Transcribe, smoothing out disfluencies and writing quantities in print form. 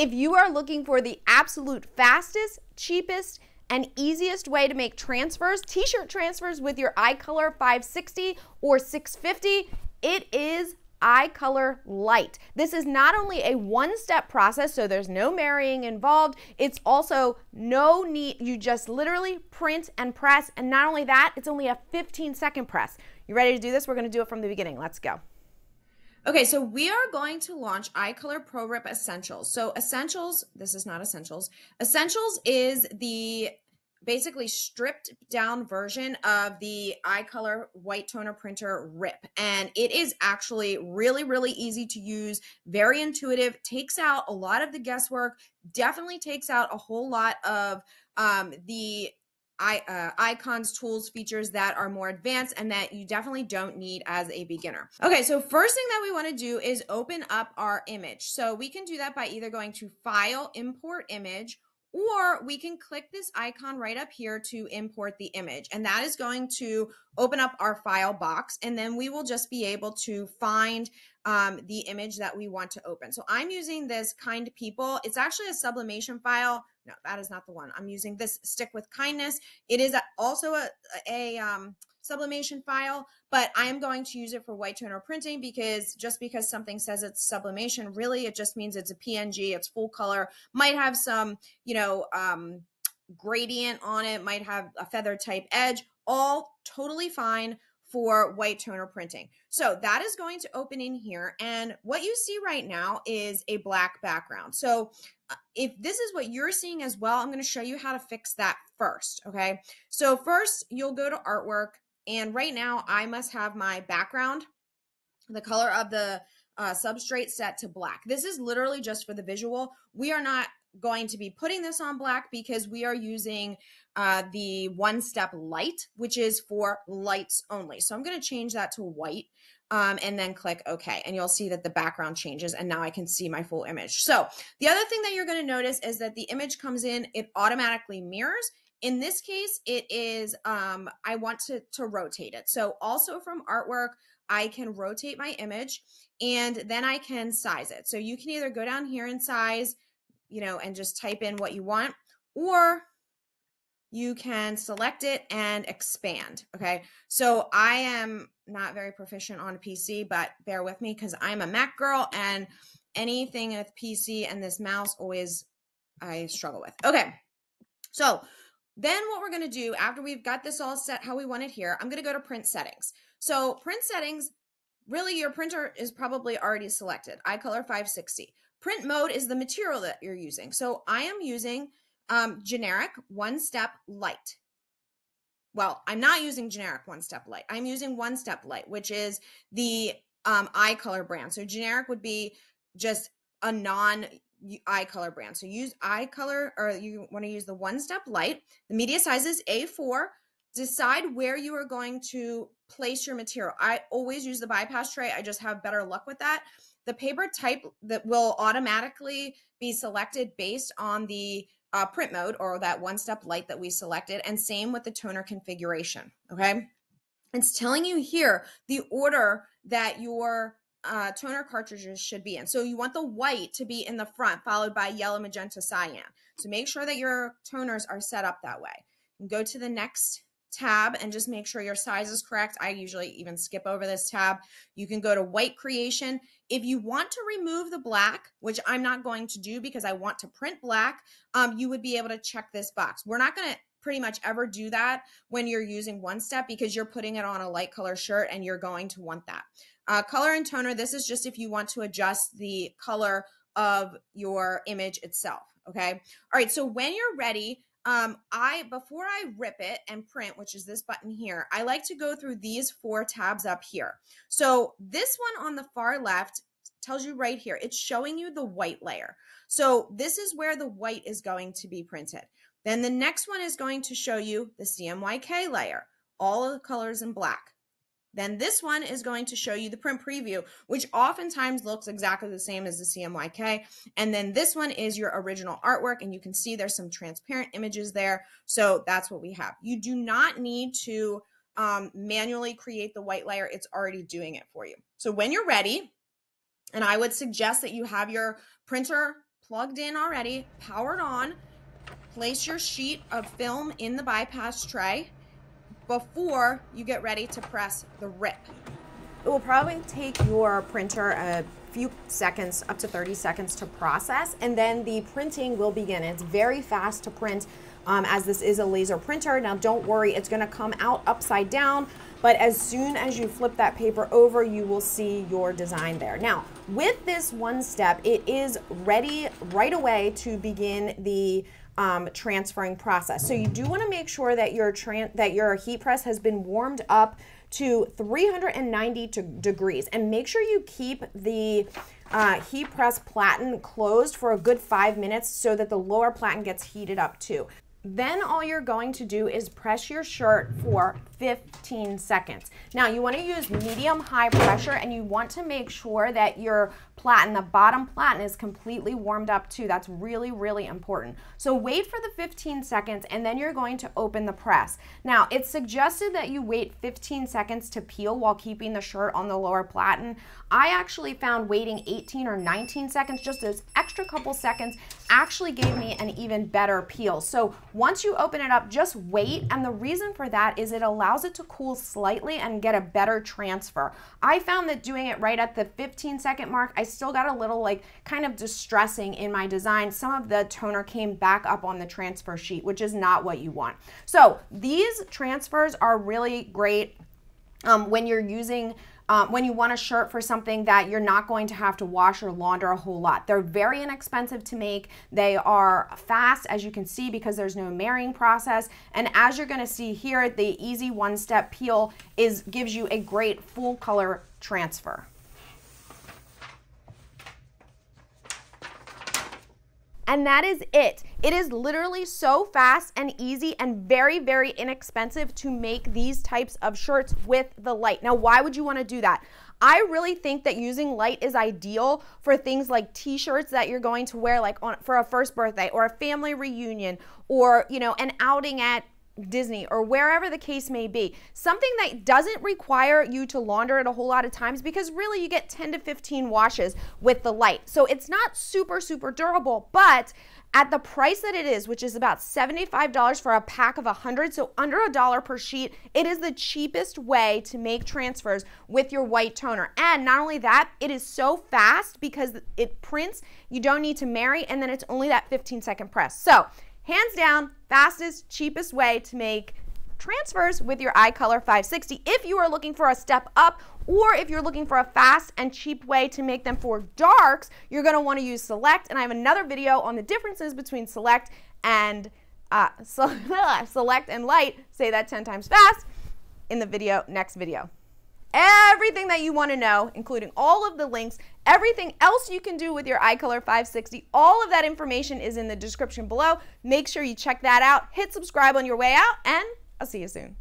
If you are looking for the absolute fastest, cheapest, and easiest way to make transfers, t-shirt transfers with your iColor 560 or 650, it is iColor Lite. This is not only a one-step process, so there's no marrying involved. It's also no need, you just literally print and press, and not only that, it's only a 15-second press. You ready to do this? We're going to do it from the beginning. Let's go. Okay, so we are going to launch iColor Pro Rip Essentials. So Essentials, this is not Essentials. Essentials is the basically stripped down version of the iColor white toner printer Rip. And it is actually really, really easy to use, very intuitive, takes out a lot of the guesswork, definitely takes out a whole lot of the icons, tools, features that are more advanced and that you definitely don't need as a beginner. Okay, so first thing that we want to do is open up our image. So we can do that by either going to File, Import Image, or we can click this icon right up here to import the image. And that is going to open up our file box. And then we will just be able to find the image that we want to open. So I'm using this Kind People. It's actually a sublimation file. No, that is not the one. I'm using this Stick with Kindness. It is also a sublimation file, but I am going to use it for white toner printing because just because something says it's sublimation, really it just means it's a PNG, it's full color, might have some, gradient on it, might have a feather type edge, all totally fine for white toner printing. So that is going to open in here. And what you see right now is a black background. So if this is what you're seeing as well, I'm going to show you how to fix that first. Okay. So first you'll go to artwork, and right now I must have my background, the color of the substrate set to black. This is literally just for the visual. We are not going to be putting this on black because we are using the one-step light, which is for lights only. So I'm going to change that to white and then click OK. And you'll see that the background changes and now I can see my full image. So the other thing that you're going to notice is that the image comes in, it automatically mirrors. In this case, it is, I want to rotate it. So also from artwork, I can rotate my image and then I can size it. So you can either go down here and size, and just type in what you want, or you can select it and expand. Okay. So I am not very proficient on a PC, but bear with me because I'm a Mac girl and anything with PC and this mouse always I struggle with. Okay. So then what we're going to do after we've got this all set how we want it here, I'm going to go to print settings. So print settings, really your printer is probably already selected, iColor 560. Print mode is the material that you're using. So I am using generic one-step light. Well, I'm not using generic one-step light. I'm using one-step light, which is the iColor brand. So generic would be just a non-iColor brand. So use iColor, or you want to use the one-step light. The media size is A4. Decide where you are going to place your material. I always use the bypass tray. I just have better luck with that. The paper type that will automatically be selected based on the print mode or that one-step light that we selected, and same with the toner configuration, okay? It's telling you here the order that your toner cartridges should be in. So you want the white to be in the front, followed by yellow, magenta, cyan. So make sure that your toners are set up that way. And go to the next tab and just make sure your size is correct. I usually even skip over this tab. You can go to white creation. If you want to remove the black, which I'm not going to do because I want to print black, you would be able to check this box. We're not going to pretty much ever do that when you're using one step because you're putting it on a light color shirt and you're going to want that. Color and toner, this is just if you want to adjust the color of your image itself, okay? All right, so when you're ready, before I rip it and print, which is this button here, I like to go through these 4 tabs up here. So this one on the far left tells you right here, it's showing you the white layer. So this is where the white is going to be printed. Then the next one is going to show you the CMYK layer, all of the colors in black. Then this one is going to show you the print preview, which oftentimes looks exactly the same as the CMYK. And then this one is your original artwork, and you can see there's some transparent images there. So that's what we have. You do not need to manually create the white layer. It's already doing it for you. So when you're ready, and I would suggest that you have your printer plugged in already, powered on. Place your sheet of film in the bypass tray before you get ready to press the rip. It will probably take your printer a few seconds, up to 30 seconds to process, and then the printing will begin. It's very fast to print as this is a laser printer. Now don't worry, it's gonna come out upside down, but as soon as you flip that paper over, you will see your design there. Now, with this one step, it is ready right away to begin the transferring process. So you do want to make sure that your heat press has been warmed up to 390 degrees, and make sure you keep the heat press platen closed for a good 5 minutes so that the lower platen gets heated up too. Then all you're going to do is press your shirt for 15 seconds. Now you want to use medium-high pressure, and you want to make sure that your platen, the bottom platen, is completely warmed up too. That's really, really important. So wait for the 15 seconds and then you're going to open the press. Now it's suggested that you wait 15 seconds to peel while keeping the shirt on the lower platen. I actually found waiting 18 or 19 seconds, just those extra couple seconds, actually gave me an even better peel. So once you open it up, just wait, and the reason for that is it allows it to cool slightly and get a better transfer. I found that doing it right at the 15-second mark, I still got a little kind of distressing in my design. Some of the toner came back up on the transfer sheet, which is not what you want. So these transfers are really great when you're using when you want a shirt for something that you're not going to have to wash or launder a whole lot. They're very inexpensive to make. They are fast, as you can see, because there's no marrying process. And as you're going to see here, the easy one-step peel gives you a great full color transfer. And that is it. It is literally so fast and easy and very, very inexpensive to make these types of shirts with the light. Now, why would you want to do that? I really think that using light is ideal for things like t-shirts that you're going to wear for a first birthday or a family reunion, or an outing at Disney or wherever the case may be. Something that doesn't require you to launder it a whole lot of times, because really you get 10 to 15 washes with the light. So it's not super, super durable, but at the price that it is, which is about $75 for a pack of 100, so under $1 per sheet, it is the cheapest way to make transfers with your white toner. And not only that, it is so fast because it prints, you don't need to marry, and then it's only that 15-second press. So hands down, fastest, cheapest way to make transfers with your iColor 560. If you are looking for a step up, or if you're looking for a fast and cheap way to make them for darks, you're going to want to use Select. And I have another video on the differences between Select and Select and Light. Say that 10 times fast in the next video. Everything that you want to know, including all of the links, everything else you can do with your iColor 560, all of that information is in the description below. Make sure you check that out. Hit subscribe on your way out, and I'll see you soon.